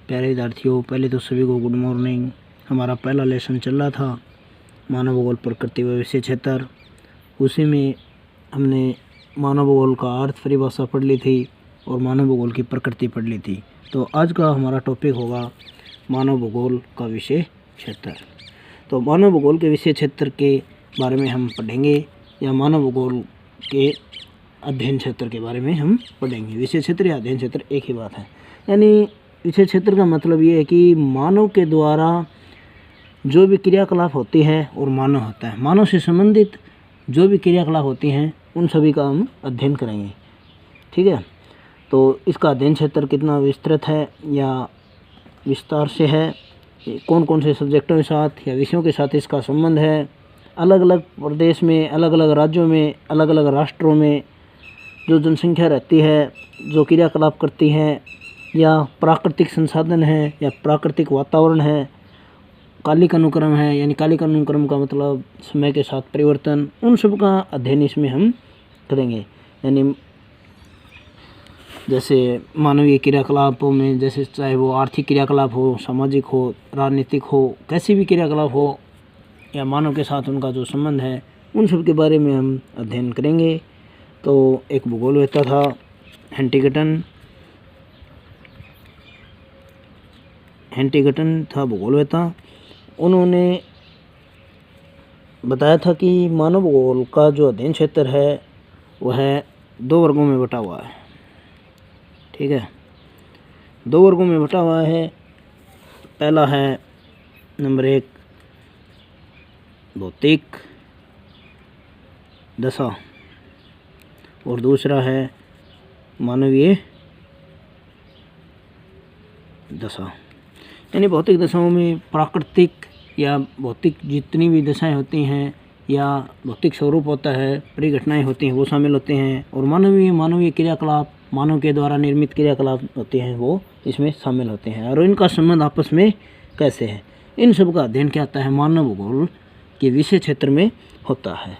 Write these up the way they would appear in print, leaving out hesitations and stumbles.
प्यारे विद्यार्थियों, पहले तो सभी को गुड मॉर्निंग। हमारा पहला लेसन चल रहा था मानव भूगोल प्रकृति व विषय क्षेत्र। उसी में हमने मानव भूगोल का अर्थ परिभाषा पढ़ ली थी और मानव भूगोल की प्रकृति पढ़ ली थी। तो आज का हमारा टॉपिक होगा मानव भूगोल का विषय क्षेत्र। तो मानव भूगोल के विषय क्षेत्र के बारे में हम पढ़ेंगे या मानव भूगोल के अध्ययन क्षेत्र के बारे में हम पढ़ेंगे। विषय क्षेत्र या अध्ययन क्षेत्र एक ही बात है। यानी विषय क्षेत्र का मतलब ये है कि मानव के द्वारा जो भी क्रियाकलाप होती है और मानव होता है, मानव से संबंधित जो भी क्रियाकलाप होती हैं उन सभी का हम अध्ययन करेंगे। ठीक है, तो इसका अध्ययन क्षेत्र कितना विस्तृत है या विस्तार से है, कौन कौन से सब्जेक्टों के साथ या विषयों के साथ इसका संबंध है, अलग अलग प्रदेश में, अलग अलग राज्यों में, अलग अलग राष्ट्रों में जो जनसंख्या रहती है, जो क्रियाकलाप करती हैं, या प्राकृतिक संसाधन है या प्राकृतिक वातावरण है, कालिक अनुक्रम है, यानी कालिक अनुक्रम का मतलब समय के साथ परिवर्तन, उन सब का अध्ययन इसमें हम करेंगे। यानी जैसे मानवीय क्रियाकलापों में, जैसे चाहे वो आर्थिक क्रियाकलाप हो, सामाजिक हो, राजनीतिक हो, कैसी भी क्रियाकलाप हो या मानव के साथ उनका जो संबंध है, उन सब के बारे में हम अध्ययन करेंगे। तो एक भूगोलवेत्ता था हेंटिगटन था भूगोलवेत्ता। उन्होंने बताया था कि मानव भूगोल का जो अध्ययन क्षेत्र है वह 2 वर्गों में बटा हुआ है। ठीक है, 2 वर्गों में बटा हुआ है। पहला है नंबर 1 भौतिक दशा और दूसरा है मानवीय दशा। यानी भौतिक दशाओं में प्राकृतिक या भौतिक जितनी भी दशाएं होती हैं या भौतिक स्वरूप होता है, परिघटनाएं होती हैं, वो शामिल होते हैं। और मानवीय क्रियाकलाप, मानव के द्वारा निर्मित क्रियाकलाप होते हैं, वो इसमें शामिल होते हैं। और इनका संबंध आपस में कैसे है, इन सब का अध्ययन क्या आता है, मानव भूगोल के विषय क्षेत्र में होता है।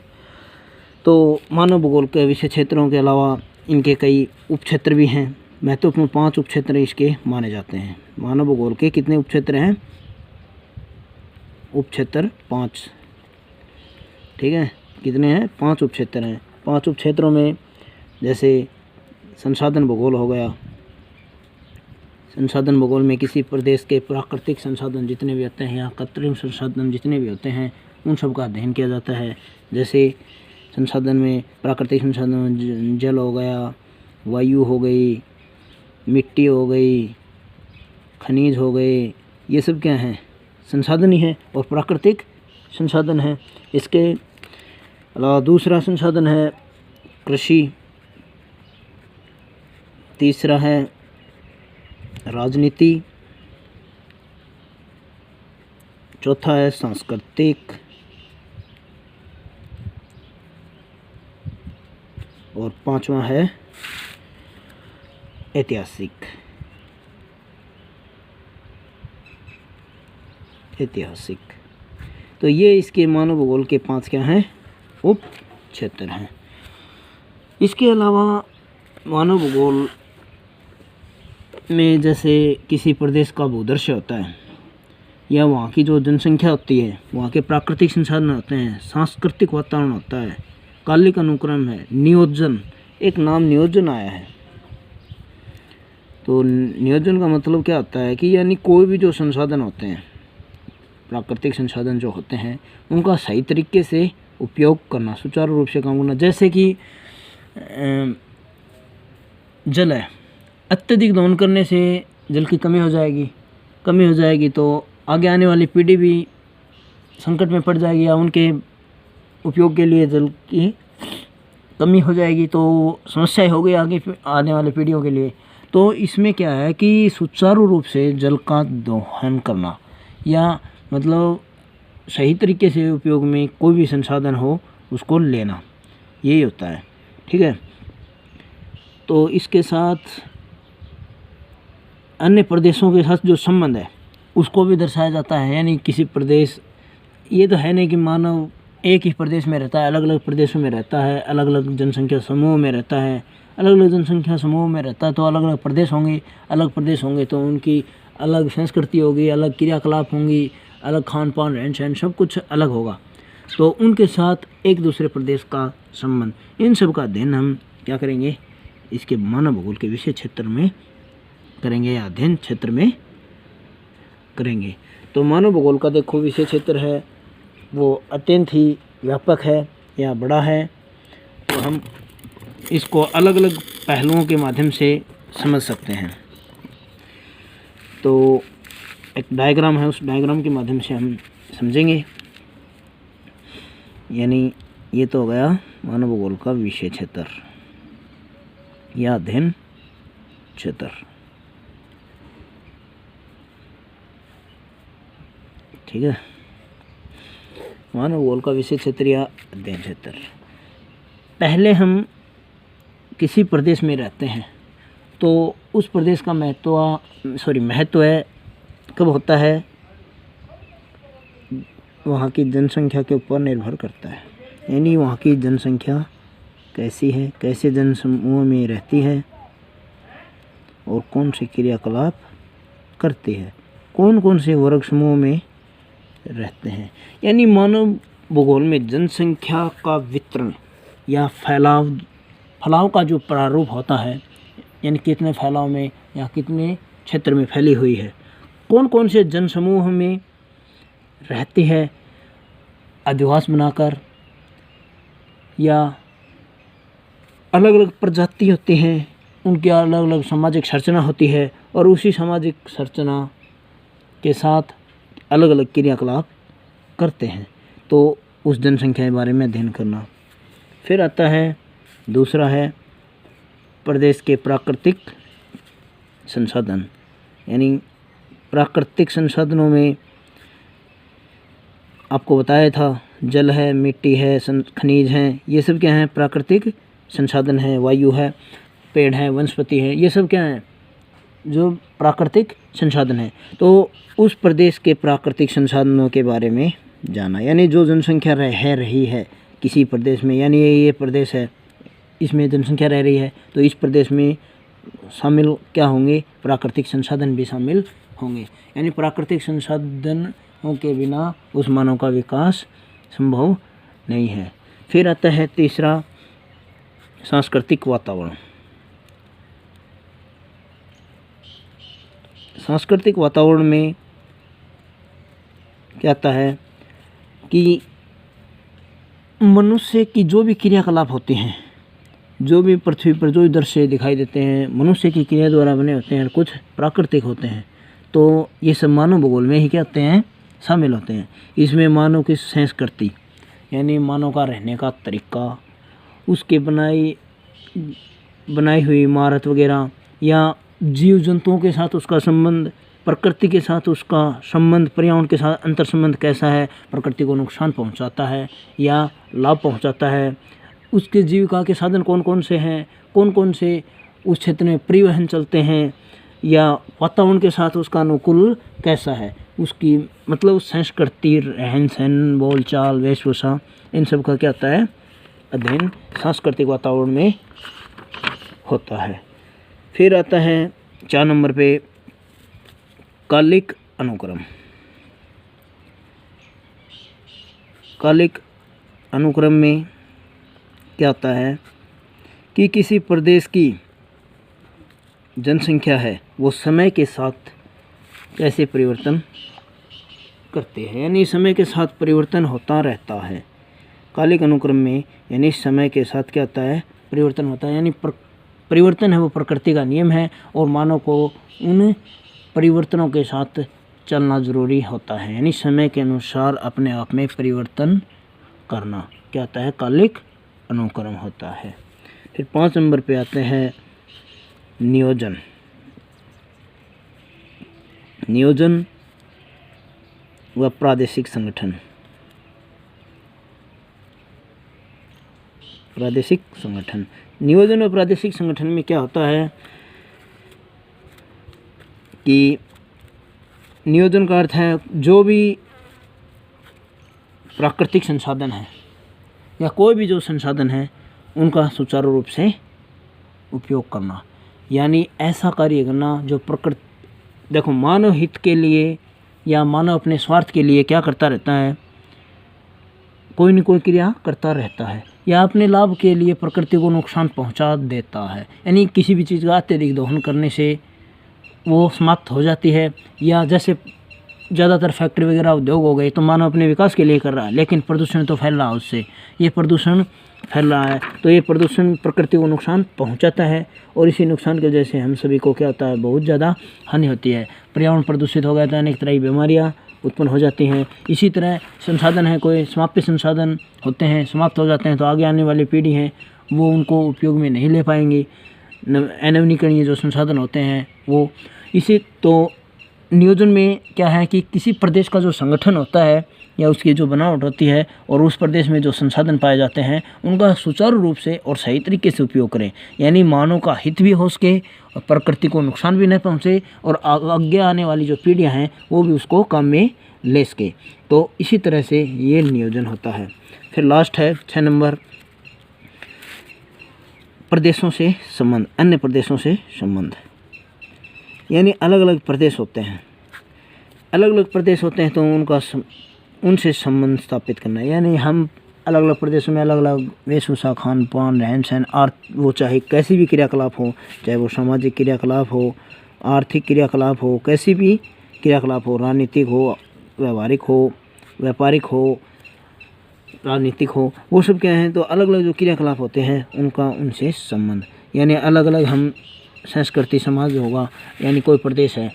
तो मानव भूगोल के विषय क्षेत्रों के अलावा इनके कई उपक्षेत्र भी हैं। महत्वपूर्ण 5 उपक्षेत्र इसके माने जाते हैं। मानव भूगोल के कितने उपक्षेत्र हैं? उपक्षेत्र 5। ठीक है, कितने हैं? 5 उपक्षेत्र हैं। 5 उपक्षेत्रों में जैसे संसाधन भूगोल हो गया। संसाधन भूगोल में किसी प्रदेश के प्राकृतिक संसाधन जितने भी होते हैं या कृत्रिम संसाधन जितने भी होते हैं उन सब का अध्ययन किया जाता है। जैसे संसाधन में प्राकृतिक संसाधन जल हो गया, वायु हो गई, मिट्टी हो गई, खनिज हो गए, ये सब क्या हैं? संसाधन ही है और प्राकृतिक संसाधन है। इसके अलावा दूसरा संसाधन है कृषि, तीसरा है राजनीति, चौथा है सांस्कृतिक और 5वां है ऐतिहासिक। तो ये इसके मानव भूगोल के 5 क्या हैं? उप क्षेत्र हैं। इसके अलावा मानव भूगोल में जैसे किसी प्रदेश का भूदृश्य होता है या वहाँ की जो जनसंख्या होती है, वहाँ के प्राकृतिक संसाधन होते हैं, सांस्कृतिक वातावरण होता है, कालिक अनुक्रम है, नियोजन, एक नाम नियोजन आया है। तो नियोजन का मतलब क्या होता है कि यानी कोई भी जो संसाधन होते हैं, प्राकृतिक संसाधन जो होते हैं, उनका सही तरीके से उपयोग करना, सुचारू रूप से काम करना। जैसे कि जल है, अत्यधिक दोहन करने से जल की कमी हो जाएगी तो आगे आने वाली पीढ़ी भी संकट में पड़ जाएगी या उनके उपयोग के लिए जल की कमी हो जाएगी, तो समस्या हो गई आगे आने वाली पीढ़ियों के लिए। तो इसमें क्या है कि सुचारू रूप से जल का दोहन करना या मतलब सही तरीके से उपयोग में कोई भी संसाधन हो उसको लेना, यही होता है। ठीक है, तो इसके साथ अन्य प्रदेशों के साथ जो संबंध है उसको भी दर्शाया जाता है। यानी किसी प्रदेश, ये तो है नहीं कि मानव एक ही प्रदेश में रहता है, अलग अलग प्रदेशों में रहता है, अलग अलग जनसंख्या समूह में रहता है। अलग अलग जनसंख्या समूह में रहता है तो अलग अलग प्रदेश होंगे तो उनकी अलग संस्कृति होगी, अलग क्रियाकलाप होंगी, अलग खान पान रहन सहन सब कुछ अलग होगा। तो उनके साथ एक दूसरे प्रदेश का संबंध, इन सब का अध्ययन हम क्या करेंगे, इसके मानव भूगोल के विषय क्षेत्र में करेंगे या अध्ययन क्षेत्र में करेंगे। तो मानव भूगोल का देखो विषय क्षेत्र है वो अत्यंत ही व्यापक है या बड़ा है। तो हम इसको अलग अलग पहलुओं के माध्यम से समझ सकते हैं। तो एक डायग्राम है, उस डायग्राम के माध्यम से हम समझेंगे। यानी ये तो हो गया मानव भूगोल का विषय क्षेत्र या अध्ययन क्षेत्र। ठीक है, मानव भूगोल का विषय क्षेत्र या अध्ययन क्षेत्र। पहले हम किसी प्रदेश में रहते हैं तो उस प्रदेश का महत्व है कब होता है, वहाँ की जनसंख्या के ऊपर निर्भर करता है। यानी वहाँ की जनसंख्या कैसी है, कैसे जनसमूह में रहती है और कौन से क्रियाकलाप करती है, कौन कौन से वर्ग समूह में रहते हैं। यानी मानव भूगोल में जनसंख्या का वितरण या फैलाव का जो प्रारूप होता है, यानी कितने फैलाव में या कितने क्षेत्र में फैली हुई है, कौन कौन से जनसमूह में रहती है अधिवास बनाकर, या अलग अलग प्रजाति होती हैं, उनकी अलग अलग सामाजिक संरचना होती है और उसी सामाजिक संरचना के साथ अलग अलग क्रियाकलाप करते हैं। तो उस जनसंख्या के बारे में अध्ययन करना। फिर आता है दूसरा है प्रदेश के प्राकृतिक संसाधन। यानी प्राकृतिक संसाधनों में आपको बताया था जल है, मिट्टी है, खनिज हैं, ये सब क्या हैं, प्राकृतिक संसाधन है। वायु है, पेड़ है, वनस्पति है, ये सब क्या हैं, जो प्राकृतिक संसाधन है। तो उस प्रदेश के प्राकृतिक संसाधनों के बारे में जाना। यानी जो जनसंख्या रही है किसी प्रदेश में, यानी ये प्रदेश है, इसमें जनसंख्या रह रही है, तो इस प्रदेश में शामिल क्या होंगे, प्राकृतिक संसाधन भी शामिल होंगे। यानी प्राकृतिक संसाधनों के बिना उस मानव का विकास संभव नहीं है। फिर आता है तीसरा सांस्कृतिक वातावरण। सांस्कृतिक वातावरण में क्या आता है कि मनुष्य की जो भी क्रियाकलाप होते हैं, जो भी पृथ्वी पर जो भी दृश्य दिखाई देते हैं, मनुष्य की क्रिया द्वारा बने होते हैं, कुछ प्राकृतिक होते हैं। तो ये सब मानव भूगोल में ही क्या होते हैं, शामिल होते हैं। इसमें मानव की संस्कृति, यानी मानव का रहने का तरीका, उसके बनाई हुई इमारत वगैरह, या जीव जंतुओं के साथ उसका संबंध, प्रकृति के साथ उसका संबंध, पर्यावरण के साथ अंतर संबंध कैसा है, प्रकृति को नुकसान पहुंचाता है या लाभ पहुंचाता है, उसके जीविका के साधन कौन कौन से हैं, कौन कौन से उस क्षेत्र में परिवहन चलते हैं, या वातावरण के साथ उसका अनुकूल कैसा है, उसकी मतलब संस्कृति, रहन सहन, बोलचाल, वेशभूषा, इन सब का क्या होता है, अध्ययन सांस्कृतिक वातावरण में होता है। फिर आता है 4 नंबर पे कालिक अनुक्रम। कालिक अनुक्रम में क्या होता है कि किसी प्रदेश की जनसंख्या है वो समय के साथ कैसे परिवर्तन करते हैं, यानी समय के साथ परिवर्तन होता रहता है। कालिक अनुक्रम में यानी समय के साथ क्या होता है, परिवर्तन होता है। यानी परिवर्तन है वो प्रकृति का नियम है और मानव को उन परिवर्तनों के साथ चलना ज़रूरी होता है। यानी समय के अनुसार अपने आप में परिवर्तन करना क्या होता है, कालिक अनुक्रम होता है। फिर 5 नंबर पे आते हैं नियोजन। नियोजन व प्रादेशिक संगठन। प्रादेशिक संगठन, नियोजन और प्रादेशिक संगठन में क्या होता है कि नियोजन का अर्थ है जो भी प्राकृतिक संसाधन है या कोई भी जो संसाधन है उनका सुचारू रूप से उपयोग करना। यानी ऐसा कार्य करना जो देखो, मानव हित के लिए या मानव अपने स्वार्थ के लिए क्या करता रहता है, कोई न कोई क्रिया करता रहता है, या अपने लाभ के लिए प्रकृति को नुकसान पहुंचा देता है। यानी किसी भी चीज़ का अत्यधिक दोहन करने से वो समाप्त हो जाती है। या जैसे ज़्यादातर फैक्ट्री वगैरह उद्योग हो गए तो मानव अपने विकास के लिए कर रहा है, लेकिन प्रदूषण तो फैल रहा है उससे, ये प्रदूषण फैल रहा है, तो ये प्रदूषण प्रकृति को नुकसान पहुंचाता है और इसी नुकसान की वजह से हम सभी को क्या होता है, बहुत ज़्यादा हानि होती है। पर्यावरण प्रदूषित हो गया तो अनेक तरह की बीमारियाँ उत्पन्न हो जाती हैं। इसी तरह संसाधन है, कोई समाप्य संसाधन होते हैं, समाप्त हो जाते हैं, तो आगे आने वाली पीढ़ी है वो उनको उपयोग में नहीं ले पाएंगी। अनवनीकरणीय जो संसाधन होते हैं वो, इसी तो नियोजन में क्या है कि किसी प्रदेश का जो संगठन होता है या उसकी जो बनावट होती है और उस प्रदेश में जो संसाधन पाए जाते हैं उनका सुचारू रूप से और सही तरीके से उपयोग करें, यानी मानव का हित भी हो सके और प्रकृति को नुकसान भी न पहुंचे और आगे आने वाली जो पीढ़ियां हैं वो भी उसको काम में ले सके। तो इसी तरह से ये नियोजन होता है। फिर लास्ट है 6 नंबर, प्रदेशों से संबंध, अन्य प्रदेशों से संबंध। यानी अलग अलग प्रदेश होते हैं, अलग अलग प्रदेश होते हैं तो उनसे संबंध स्थापित करना है। यानी हम अलग अलग प्रदेशों में अलग अलग वेशभूषा, खान पान, रहन सहन, वो चाहे कैसी भी क्रियाकलाप हो, चाहे वो सामाजिक क्रियाकलाप हो, आर्थिक क्रियाकलाप हो, कैसी भी क्रियाकलाप हो, राजनीतिक हो, व्यवहारिक हो, व्यापारिक हो, राजनीतिक हो, वो सब क्या हैं, तो अलग अलग जो क्रियाकलाप होते हैं उनका उनसे संबंध। यानी अलग अलग हम संस्कृति समाज होगा, यानी कोई प्रदेश है,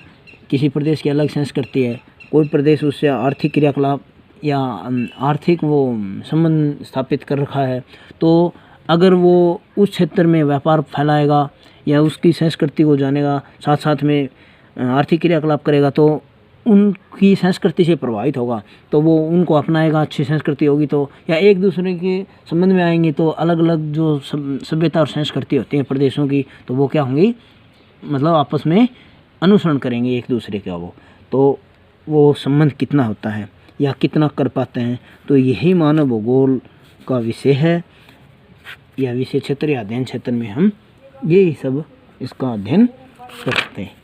किसी प्रदेश की अलग संस्कृति है, कोई प्रदेश उससे आर्थिक क्रियाकलाप या आर्थिक वो संबंध स्थापित कर रखा है, तो अगर वो उस क्षेत्र में व्यापार फैलाएगा या उसकी संस्कृति को जानेगा, साथ साथ में आर्थिक क्रियाकलाप करेगा, तो उनकी संस्कृति से प्रभावित होगा, तो वो उनको अपनाएगा, अच्छी संस्कृति होगी तो, या एक दूसरे के संबंध में आएंगे तो अलग अलग जो सभ्यता और संस्कृति होती है प्रदेशों की, तो वो क्या होंगी, मतलब आपस में अनुसरण करेंगे एक दूसरे का, तो वो संबंध कितना होता है या कितना कर पाते हैं। तो यही मानव भूगोल का विषय है, या विषय क्षेत्र या अध्ययन क्षेत्र में हम यही सब इसका अध्ययन कर सकते हैं।